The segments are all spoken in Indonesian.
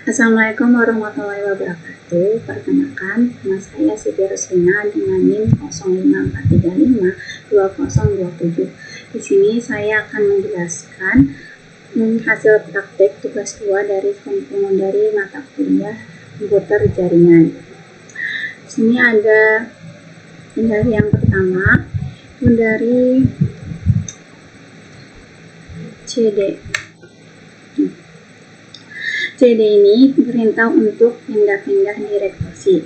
Assalamualaikum warahmatullahi wabarakatuh. Perkenalkan, nama saya Siti Roslina dengan NIM 0543520027. Di sini saya akan menjelaskan hasil praktek tugas 2 dari mata kuliah komputer jaringan. Di sini ada dari yang pertama, dari CD. CD ini perintah untuk pindah-pindah direktosi.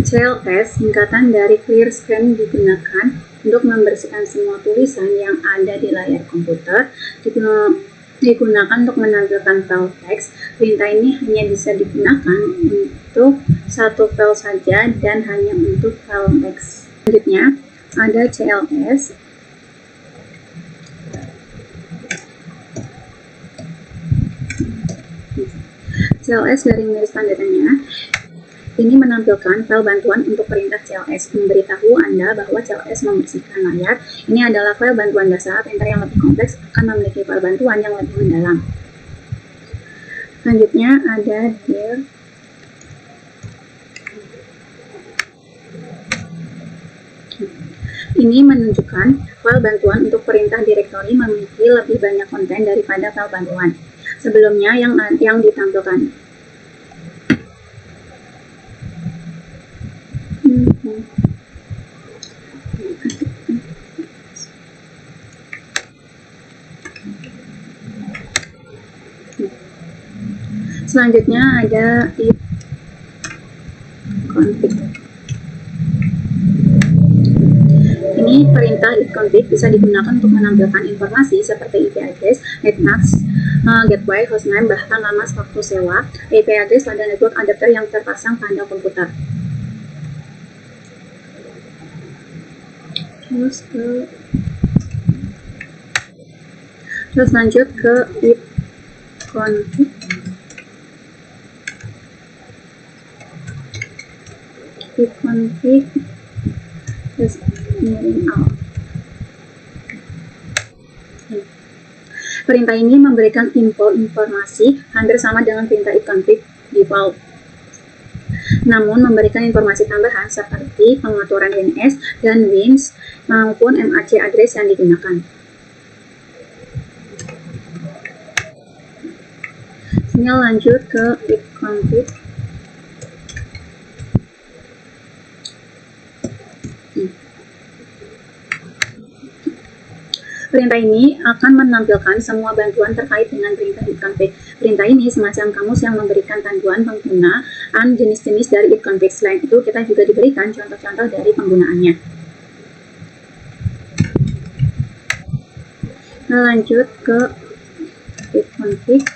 CLS singkatan dari Clear Scan digunakan untuk membersihkan semua tulisan yang ada di layar komputer, digunakan untuk menampilkan file teks. Perintah ini hanya bisa digunakan untuk satu file saja dan hanya untuk file teks. Selanjutnya ada CLS. CLS garing miris tanda tanya ini menampilkan file bantuan untuk perintah CLS, memberitahu Anda bahwa CLS membersihkan layar. Ini adalah file bantuan dasar. Printer yang lebih kompleks akan memiliki file bantuan yang lebih mendalam. Selanjutnya ada dir. Ini menunjukkan file bantuan untuk perintah direktori memiliki lebih banyak konten daripada file bantuan sebelumnya yang ditampilkan. Selanjutnya ada if config. Ini perintah if config bisa digunakan untuk menampilkan informasi seperti IP address, netmask, gateway, hostname, bahkan lama waktu sewa, IP address pada network adapter yang terpasang pada komputer. Terus lanjut ke if config. If config terus miring out. Perintah ini memberikan informasi hampir sama dengan perintah if config default, namun memberikan informasi tambahan seperti pengaturan DNS dan WINS maupun MAC address yang digunakan. Sini lanjut ke if config. Perintah ini akan menampilkan semua bantuan terkait dengan perintah if config. Perintah ini semacam kamus yang memberikan panduan penggunaan jenis-jenis dari if config. Selain itu, kita juga diberikan contoh-contoh dari penggunaannya. Nah, lanjut ke if config.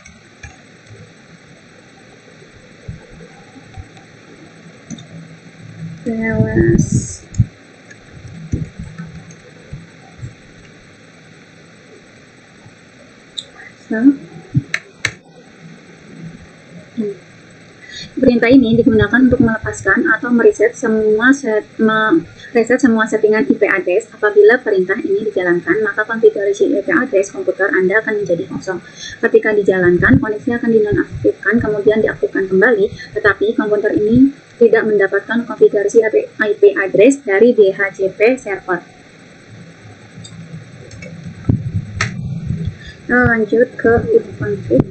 Perintah ini digunakan untuk melepaskan atau mereset semua settingan IP address. Apabila perintah ini dijalankan, maka konfigurasi IP address komputer Anda akan menjadi kosong. Ketika dijalankan, koneksi akan dinonaktifkan kemudian diaktifkan kembali, tetapi komputer ini tidak mendapatkan konfigurasi IP address dari DHCP server. Nah, lanjut ke if config.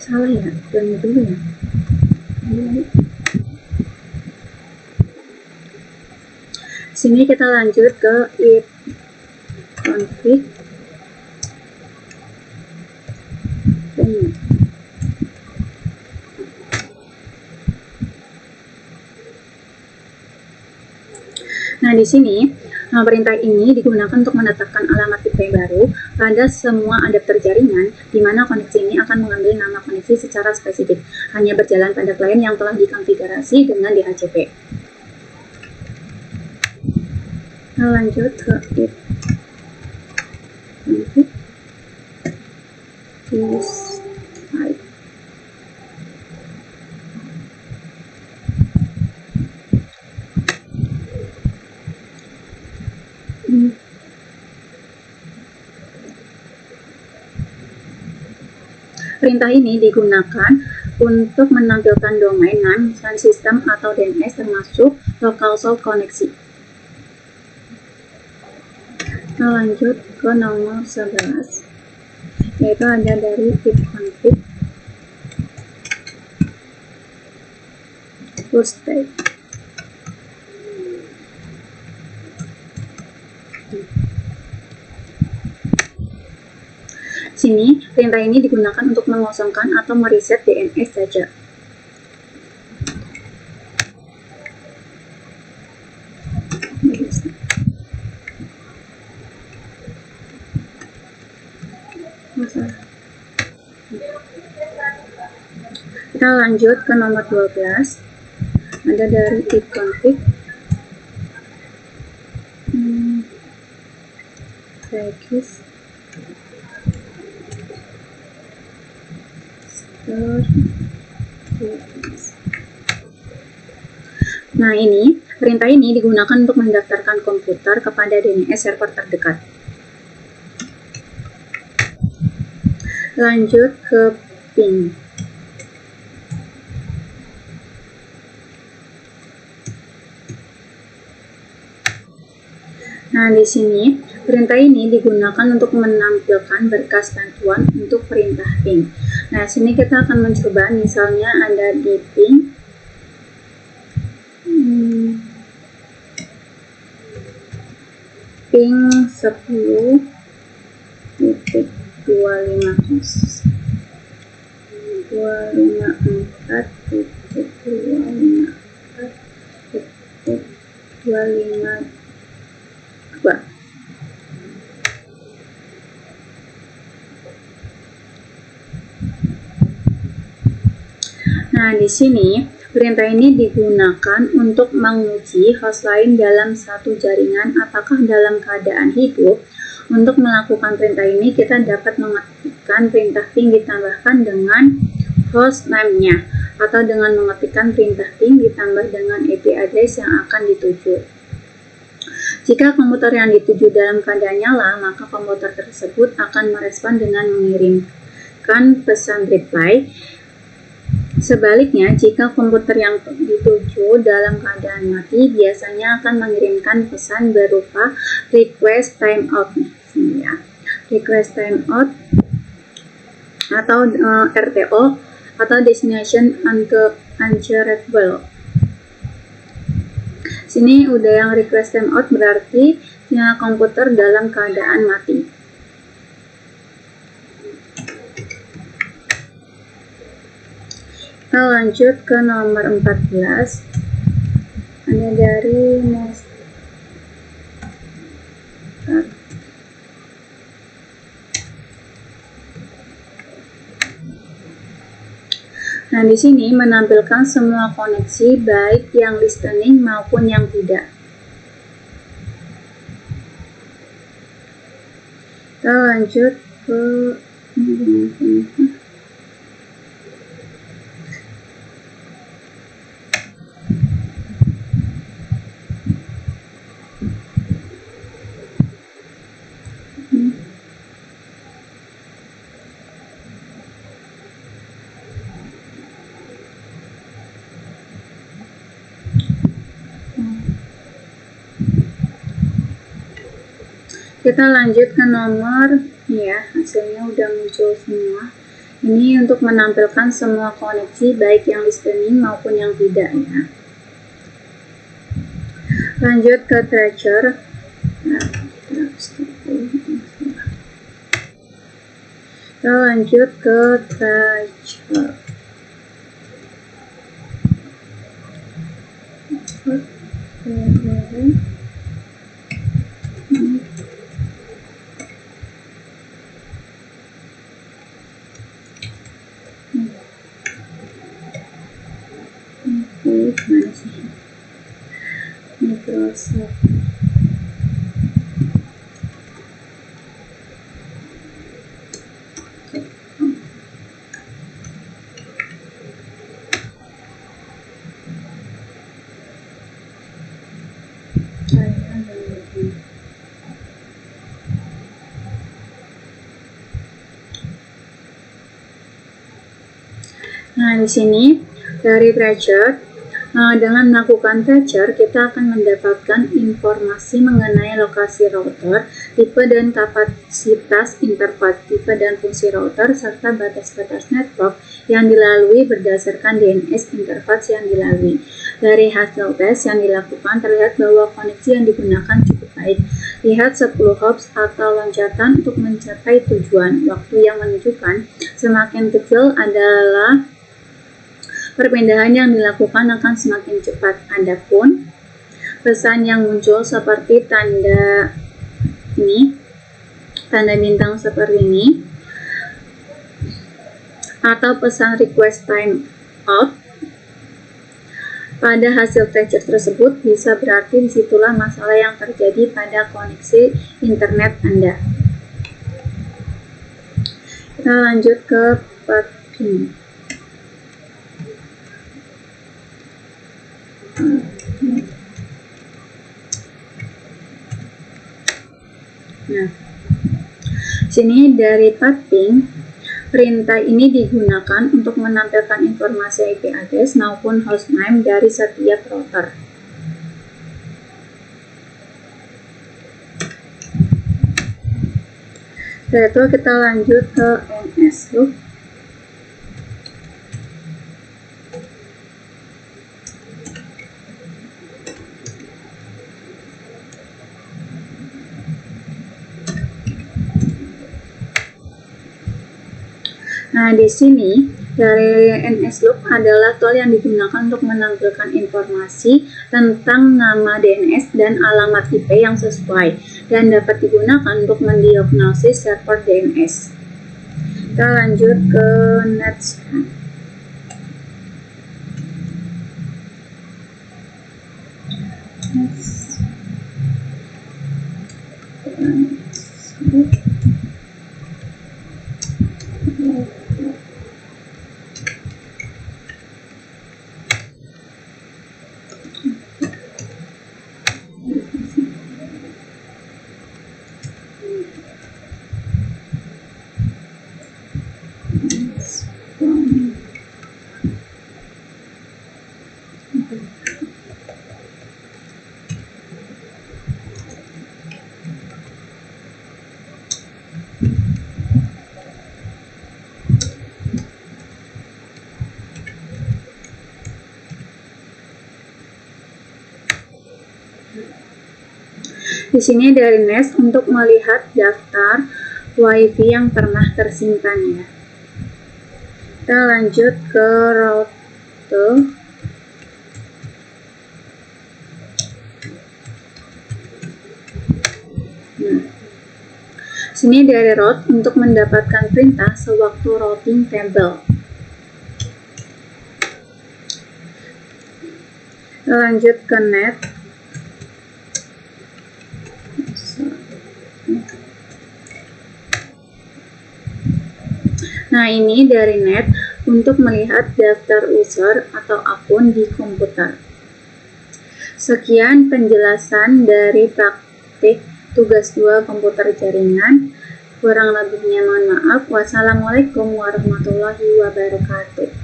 Salah ya, yang dulu ya. Sini kita lanjut ke if config. Nah, di sini Nah, perintah ini digunakan untuk menetapkan alamat IP baru pada semua adapter jaringan, di mana koneksi ini akan mengambil nama koneksi secara spesifik, hanya berjalan pada klien yang telah dikonfigurasi dengan DHCP. Nah, lanjut ke if this type. Perintah ini digunakan untuk menampilkan domain name, system atau DNS termasuk local salt koneksi. Kita lanjut ke nomor 11, yaitu ada dari if config push state. Sini, perintah ini digunakan untuk mengosongkan atau mereset DNS saja. Kita lanjut ke nomor 12, ada dari if config regis Nah, perintah ini digunakan untuk mendaftarkan komputer kepada DNS server terdekat. Lanjut ke ping. Nah, di sini perintah ini digunakan untuk menampilkan berkas bantuan untuk perintah ping. Nah, sini kita akan mencoba, misalnya ada di ping ping 10.254.254.252. Nah, di sini perintah ini digunakan untuk menguji host lain dalam satu jaringan apakah dalam keadaan hidup. Untuk melakukan perintah ini, kita dapat mengetikkan perintah ping ditambahkan dengan host name-nya, atau dengan mengetikkan perintah ping ditambah dengan IP address yang akan dituju. Jika komputer yang dituju dalam keadaan nyala, maka komputer tersebut akan merespon dengan mengirimkan pesan reply. Sebaliknya, jika komputer yang dituju dalam keadaan mati, biasanya akan mengirimkan pesan berupa request timeout, ya. Request timeout atau RTO atau destination unreachable. Sini udah yang request timeout, berarti ya, komputer dalam keadaan mati. Kita lanjut ke nomor 14, ada dari Nah, di sini menampilkan semua koneksi baik yang listening maupun yang tidak. Kita lanjut ke Kita lanjut ke nomor, ya, hasilnya udah muncul semua. Ini untuk menampilkan semua koneksi baik yang listening maupun yang tidak, ya. Lanjut ke tracer. Nah, kita lanjut ke tracer. mana sih? Microsoft. Nah, di sini dari Treasure, dengan melakukan Treasure, kita akan mendapatkan informasi mengenai lokasi router, tipe dan kapasitas interface, tipe dan fungsi router, serta batas-batas network yang dilalui berdasarkan DNS interface yang dilalui. Dari hasil tes yang dilakukan, terlihat bahwa koneksi yang digunakan cukup baik. Lihat 10 hops atau loncatan untuk mencapai tujuan. Waktu yang menunjukkan semakin kecil adalah perpindahan yang dilakukan akan semakin cepat. Adapun pesan yang muncul seperti tanda ini, tanda bintang seperti ini, atau pesan request time out pada hasil Treasure tersebut bisa berarti disitulah masalah yang terjadi pada koneksi internet Anda. Kita lanjut ke part ini. Nah, sini dari pathing, perintah ini digunakan untuk menampilkan informasi IP address maupun hostname dari setiap router. Setelah itu kita lanjut ke NSLoop. Nah, di sini dari NSLoop adalah tool yang digunakan untuk menampilkan informasi tentang nama DNS dan alamat IP yang sesuai dan dapat digunakan untuk mendiagnosis server DNS. Kita lanjut ke Netscan. Di sini dari NAS untuk melihat daftar WiFi yang pernah tersimpan ya. Kita lanjut ke router. Nah, sini dari route untuk mendapatkan perintah sewaktu routing table. Kita lanjut ke net. Nah, ini dari net untuk melihat daftar user atau akun di komputer. Sekian penjelasan dari praktik tugas 2 komputer jaringan. Kurang lebihnya mohon maaf. Wassalamualaikum warahmatullahi wabarakatuh.